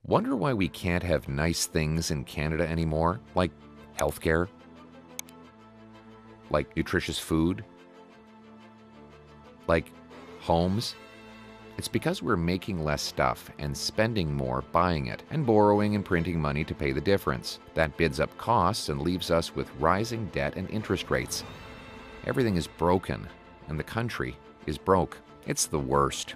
Wonder why we can't have nice things in Canada anymore, like healthcare, like nutritious food, like homes? It's because we're making less stuff and spending more buying it, and borrowing and printing money to pay the difference. That bids up costs and leaves us with rising debt and interest rates. Everything is broken, and the country is broke. It's the worst.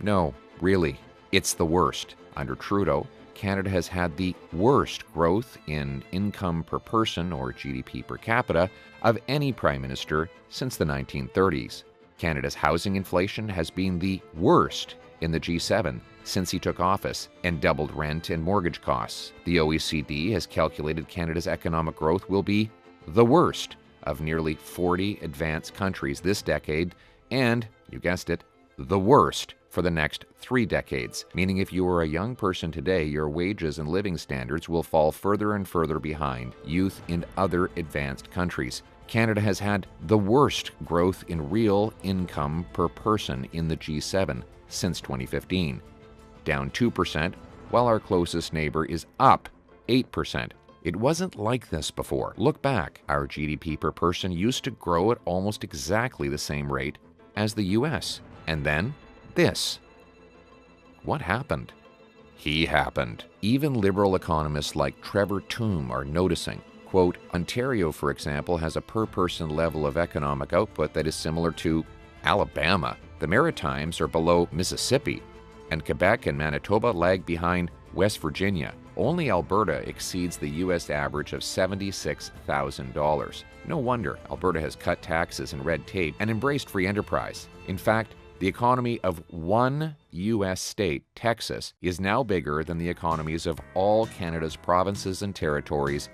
No, really, it's the worst. Under Trudeau, Canada has had the worst growth in income per person, or GDP per capita, of any prime minister since the 1930s. Canada's housing inflation has been the worst in the G7 since he took office, and doubled rent and mortgage costs. The OECD has calculated Canada's economic growth will be the worst of nearly 40 advanced countries this decade, and, you guessed it, the worst for the next 3 decades, meaning if you are a young person today, your wages and living standards will fall further and further behind youth in other advanced countries. Canada has had the worst growth in real income per person in the G7 since 2015, down 2%, while our closest neighbor is up 8%. It wasn't like this before. Look back. Our GDP per person used to grow at almost exactly the same rate as the US. And then, this. What happened? He happened. Even liberal economists like Trevor Tombe are noticing. Quote, Ontario, for example, has a per-person level of economic output that is similar to Alabama. The Maritimes are below Mississippi, and Quebec and Manitoba lag behind West Virginia. Only Alberta exceeds the U.S. average of $76,000. No wonder Alberta has cut taxes and red tape and embraced free enterprise. In fact, the economy of one U.S. state, Texas, is now bigger than the economies of all Canada's provinces and territories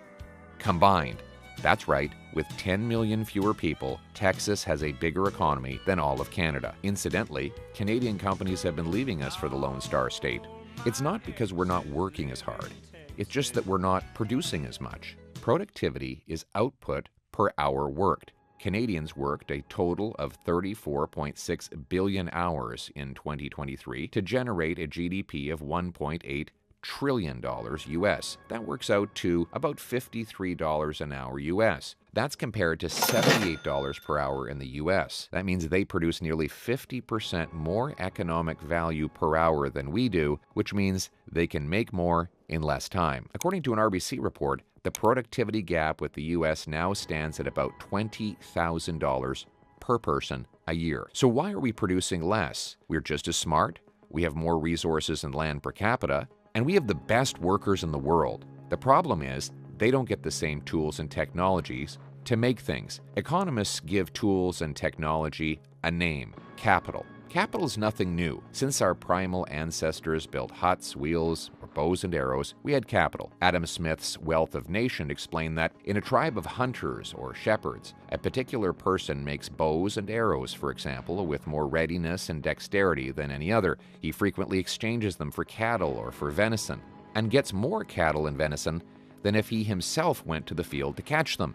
combined. That's right, with 10 million fewer people, Texas has a bigger economy than all of Canada. Incidentally, Canadian companies have been leaving us for the Lone Star State. It's not because we're not working as hard. It's just that we're not producing as much. Productivity is output per hour worked. Canadians worked a total of 34.6 billion hours in 2023 to generate a GDP of $1.8 trillion US. That works out to about $53 an hour US. That's compared to $78 per hour in the US. That means they produce nearly 50% more economic value per hour than we do, which means they can make more in less time. According to an RBC report, the productivity gap with the US now stands at about $20,000 per person a year. So why are we producing less? We're just as smart, we have more resources and land per capita, and we have the best workers in the world. The problem is, they don't get the same tools and technologies to make things. Economists give tools and technology a name: capital. Capital is nothing new. Since our primal ancestors built huts, wheels, or bows and arrows, we had capital. Adam Smith's Wealth of Nations explained that in a tribe of hunters or shepherds, a particular person makes bows and arrows, for example, with more readiness and dexterity than any other. He frequently exchanges them for cattle or for venison, and gets more cattle and venison than if he himself went to the field to catch them.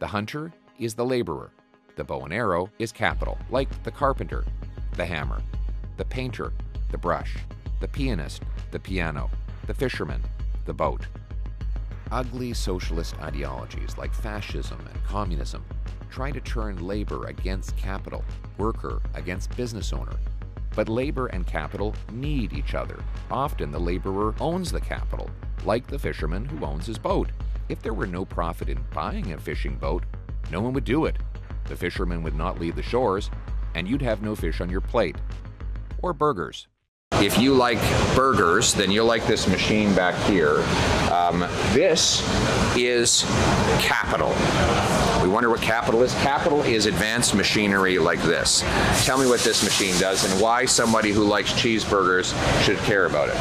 The hunter is the laborer. The bow and arrow is capital, like the carpenter, the hammer, the painter, the brush, the pianist, the piano, the fisherman, the boat. Ugly socialist ideologies like fascism and communism try to turn labor against capital, worker against business owner. But labor and capital need each other. Often the laborer owns the capital, like the fisherman who owns his boat. If there were no profit in buying a fishing boat, no one would do it. The fisherman would not leave the shores, and you'd have no fish on your plate. Or burgers. If you like burgers, then you'll like this machine back here. This is capital. We wonder what capital is. Capital is advanced machinery like this. Tell me what this machine does and why somebody who likes cheeseburgers should care about it.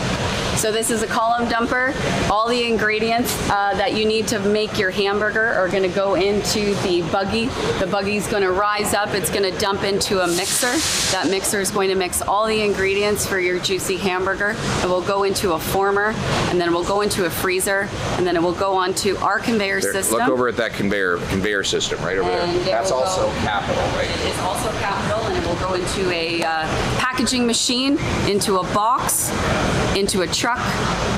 So this is a column dumper. All the ingredients that you need to make your hamburger are going to go into the buggy. The buggy's going to rise up. It's going to dump into a mixer. That mixer is going to mix all the ingredients for your juicy hamburger. It will go into a former, and then it will go into a freezer, and then it will go onto our conveyor system. Look over at that conveyor system right over there. That's also capital, right? It's also capital, and it will go into a packaging packaging machine, into a box, into a truck,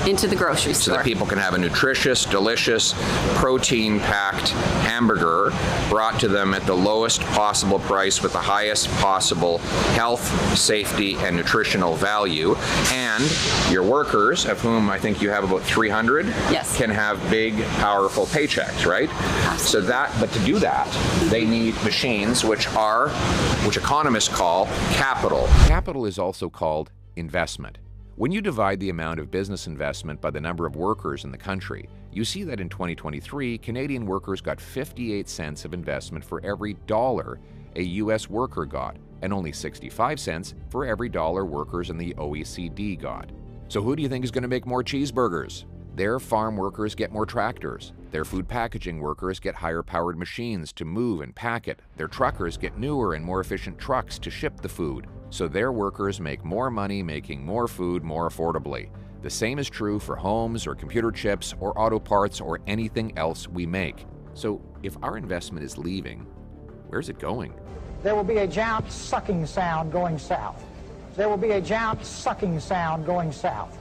into the grocery store. So that people can have a nutritious, delicious, protein-packed hamburger brought to them at the lowest possible price with the highest possible health, safety, and nutritional value. And your workers, of whom I think you have about 300, yes, can have big, powerful paychecks, right? Absolutely. But to do that, they need machines which economists call capital. Capital is also called investment. When you divide the amount of business investment by the number of workers in the country, you see that in 2023, Canadian workers got 58 cents of investment for every dollar a U.S. worker got, and only 65 cents for every dollar workers in the OECD got. So who do you think is going to make more cheeseburgers? Their farm workers get more tractors. Their food packaging workers get higher-powered machines to move and pack it. Their truckers get newer and more efficient trucks to ship the food. So their workers make more money making more food more affordably. The same is true for homes or computer chips or auto parts or anything else we make. So if our investment is leaving, where's it going? There will be a giant sucking sound going south. There will be a giant sucking sound going south.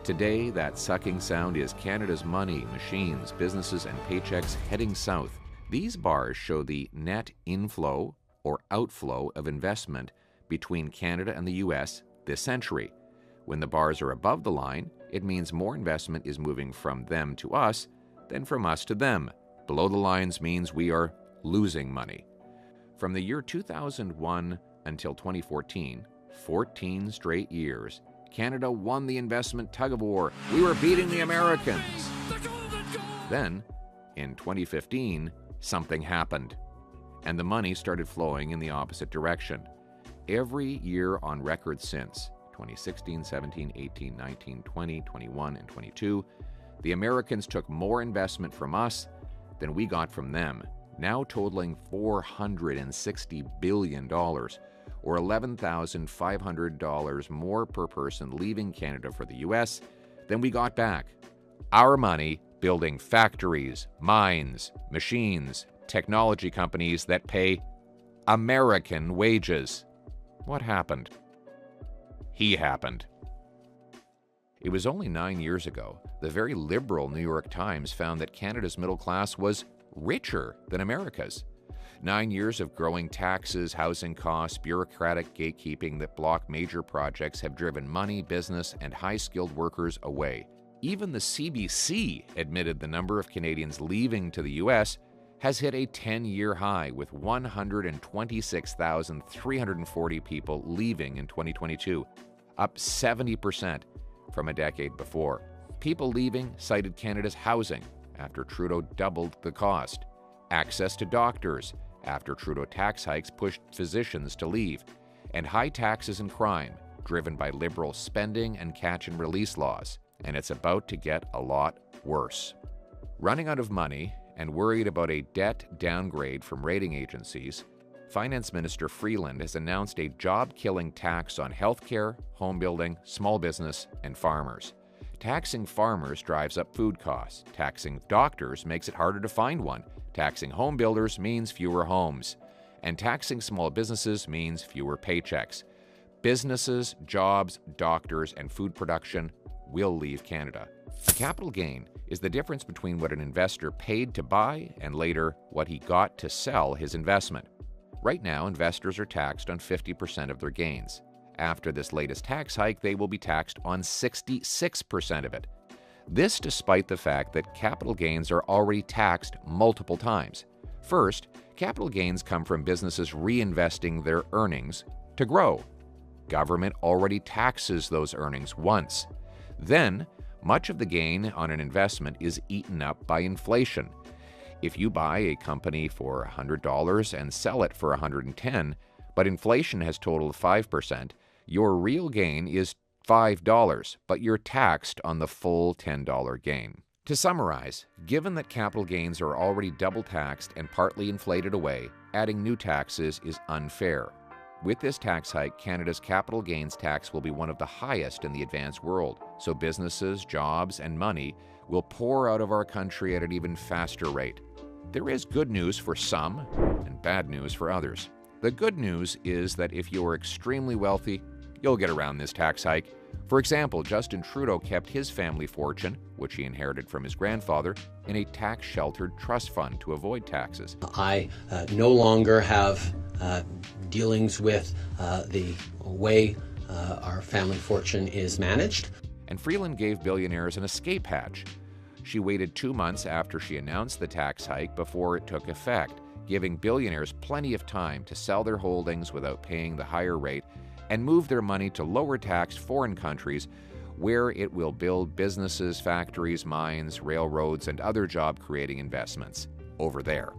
Today, that sucking sound is Canada's money, machines, businesses, and paychecks heading south. These bars show the net inflow or outflow of investment between Canada and the U.S. this century. When the bars are above the line, it means more investment is moving from them to us than from us to them. Below the lines means we are losing money. From the year 2001 until 2014, 14 straight years, Canada won the investment tug-of-war. We were beating the Americans. Then, in 2015, something happened, and the money started flowing in the opposite direction. Every year on record since 2016, 17, 18, 19, 20, 21, and 22, the Americans took more investment from us than we got from them, now totaling $460 billion, or $11,500 more per person leaving Canada for the U.S. than we got back. Our money building factories, mines, machines, technology companies that pay American wages. What happened? He happened. It was only 9 years ago, the very liberal New York Times found that Canada's middle class was richer than America's. 9 years of growing taxes, housing costs, bureaucratic gatekeeping that block major projects have driven money, business, and high-skilled workers away. Even the CBC admitted the number of Canadians leaving to the U.S. has hit a 10-year high, with 126,340 people leaving in 2022, up 70% from a decade before. People leaving cited Canada's housing, after Trudeau doubled the cost, access to doctors, after Trudeau tax hikes pushed physicians to leave, and high taxes and crime, driven by liberal spending and catch-and-release laws. And it's about to get a lot worse. Running out of money and worried about a debt downgrade from rating agencies, Finance Minister Freeland has announced a job-killing tax on healthcare, home building, small business, and farmers. Taxing farmers drives up food costs. Taxing doctors makes it harder to find one. Taxing home builders means fewer homes. And taxing small businesses means fewer paychecks. Businesses, jobs, doctors, and food production will leave Canada. A capital gain is the difference between what an investor paid to buy and later what he got to sell his investment. Right now, investors are taxed on 50% of their gains. After this latest tax hike, they will be taxed on 66% of it. This despite the fact that capital gains are already taxed multiple times. First, capital gains come from businesses reinvesting their earnings to grow. Government already taxes those earnings once. Then, much of the gain on an investment is eaten up by inflation. If you buy a company for $100 and sell it for $110, but inflation has totaled 5%, your real gain is $5, but you're taxed on the full $10 gain. To summarize, given that capital gains are already double taxed and partly inflated away, adding new taxes is unfair. With this tax hike, Canada's capital gains tax will be one of the highest in the advanced world, so businesses, jobs, and money will pour out of our country at an even faster rate. There is good news for some and bad news for others. The good news is that if you are extremely wealthy, you'll get around this tax hike. For example, Justin Trudeau kept his family fortune, which he inherited from his grandfather, in a tax-sheltered trust fund to avoid taxes. I no longer have dealings with the way our family fortune is managed. And Freeland gave billionaires an escape hatch. She waited 2 months after she announced the tax hike before it took effect, giving billionaires plenty of time to sell their holdings without paying the higher rate and move their money to lower-taxed foreign countries where it will build businesses, factories, mines, railroads, and other job-creating investments over there.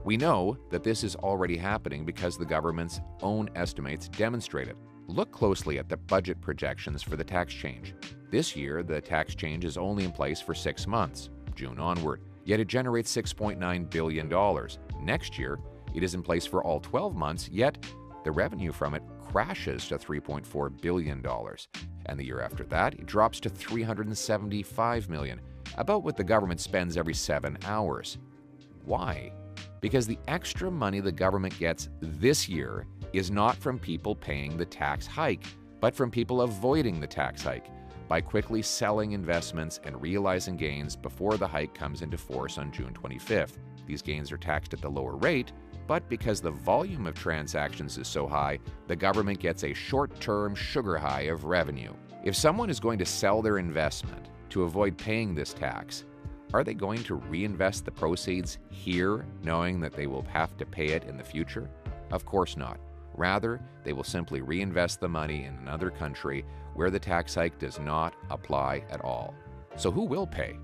We know that this is already happening because the government's own estimates demonstrate it. Look closely at the budget projections for the tax change. This year, the tax change is only in place for 6 months, June onward, yet it generates $6.9 billion. Next year, it is in place for all 12 months, yet the revenue from it crashes to $3.4 billion. And the year after that, it drops to $375 million, about what the government spends every 7 hours. Why? Because the extra money the government gets this year is not from people paying the tax hike, but from people avoiding the tax hike by quickly selling investments and realizing gains before the hike comes into force on June 25th. These gains are taxed at the lower rate, but because the volume of transactions is so high, the government gets a short-term sugar high of revenue. If someone is going to sell their investment to avoid paying this tax, are they going to reinvest the proceeds here, knowing that they will have to pay it in the future? Of course not. Rather, they will simply reinvest the money in another country where the tax hike does not apply at all. So who will pay?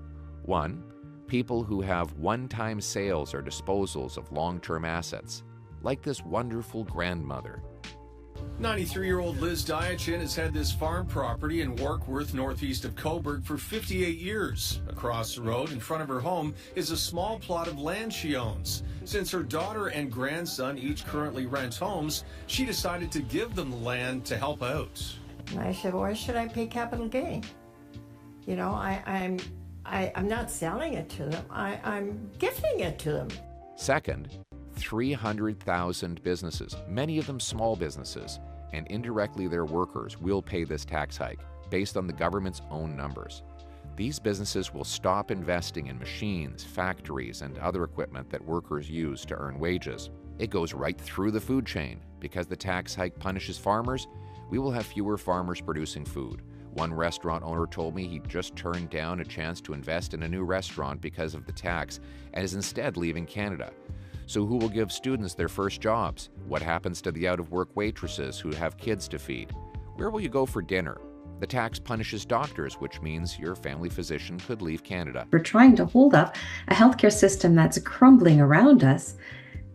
1. People who have one-time sales or disposals of long-term assets, like this wonderful grandmother. 93-year-old Liz Diachin has had this farm property in Warkworth, northeast of Coburg, for 58 years. Across the road in front of her home is a small plot of land she owns. Since her daughter and grandson each currently rent homes, she decided to give them the land to help out. And I said, why should I pay capital gain? You know, I'm not selling it to them. I'm gifting it to them. Second, 300,000 businesses, many of them small businesses, and indirectly their workers will pay this tax hike based on the government's own numbers. These businesses will stop investing in machines, factories, and other equipment that workers use to earn wages. It goes right through the food chain. Because the tax hike punishes farmers, we will have fewer farmers producing food. One restaurant owner told me he just turned down a chance to invest in a new restaurant because of the tax and is instead leaving Canada. So who will give students their first jobs? What happens to the out-of-work waitresses who have kids to feed? Where will you go for dinner? The tax punishes doctors, which means your family physician could leave Canada. We're trying to hold up a healthcare system that's crumbling around us.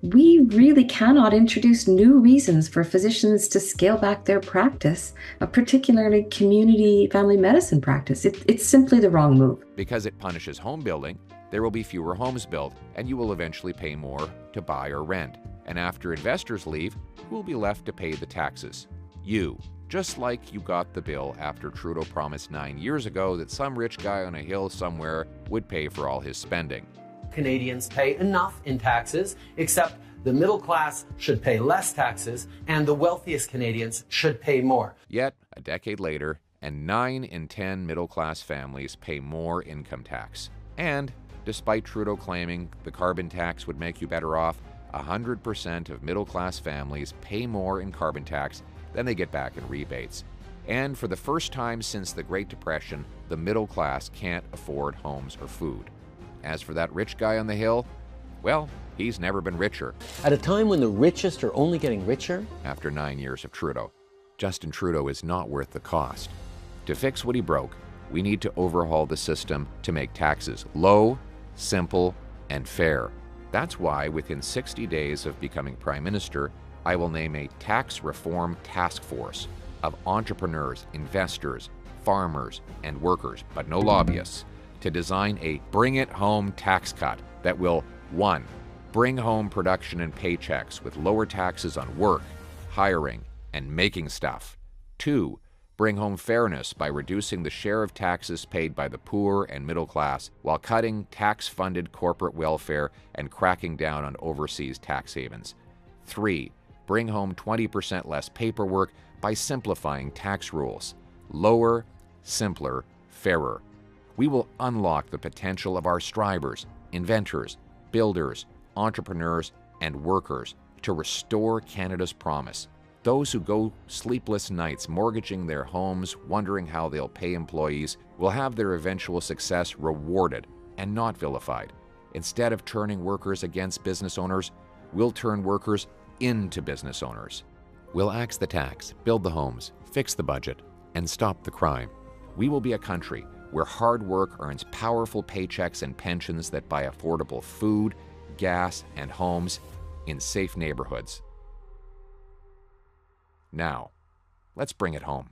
We really cannot introduce new reasons for physicians to scale back their practice, particularly community family medicine practice. It's simply the wrong move. Because it punishes home building, there will be fewer homes built, and you will eventually pay more to buy or rent. And after investors leave, who will be left to pay the taxes? You. Just like you got the bill after Trudeau promised 9 years ago that some rich guy on a hill somewhere would pay for all his spending. Canadians pay enough in taxes, except the middle class should pay less taxes and the wealthiest Canadians should pay more. Yet, a decade later, and 9 in 10 middle-class families pay more income tax. And, despite Trudeau claiming the carbon tax would make you better off, 100% of middle-class families pay more in carbon tax than they get back in rebates. And for the first time since the Great Depression, the middle class can't afford homes or food. As for that rich guy on the hill, well, he's never been richer. At a time when the richest are only getting richer? After 9 years of Trudeau, Justin Trudeau is not worth the cost. To fix what he broke, we need to overhaul the system to make taxes low, simple, and fair. That's why within 60 days of becoming Prime Minister, I will name a tax reform task force of entrepreneurs, investors, farmers, and workers, but no lobbyists, to design a bring-it-home tax cut that will, 1, bring home production and paychecks with lower taxes on work, hiring, and making stuff. 2, bring home fairness by reducing the share of taxes paid by the poor and middle class while cutting tax-funded corporate welfare and cracking down on overseas tax havens. 3, bring home 20% less paperwork by simplifying tax rules. Lower, simpler, fairer. We will unlock the potential of our strivers, inventors, builders, entrepreneurs, and workers to restore Canada's promise. Those who go sleepless nights mortgaging their homes, wondering how they'll pay employees, will have their eventual success rewarded and not vilified. Instead of turning workers against business owners, we'll turn workers into business owners. We'll axe the tax, build the homes, fix the budget, and stop the crime. We will be a country where hard work earns powerful paychecks and pensions that buy affordable food, gas, and homes in safe neighborhoods. Now, let's bring it home.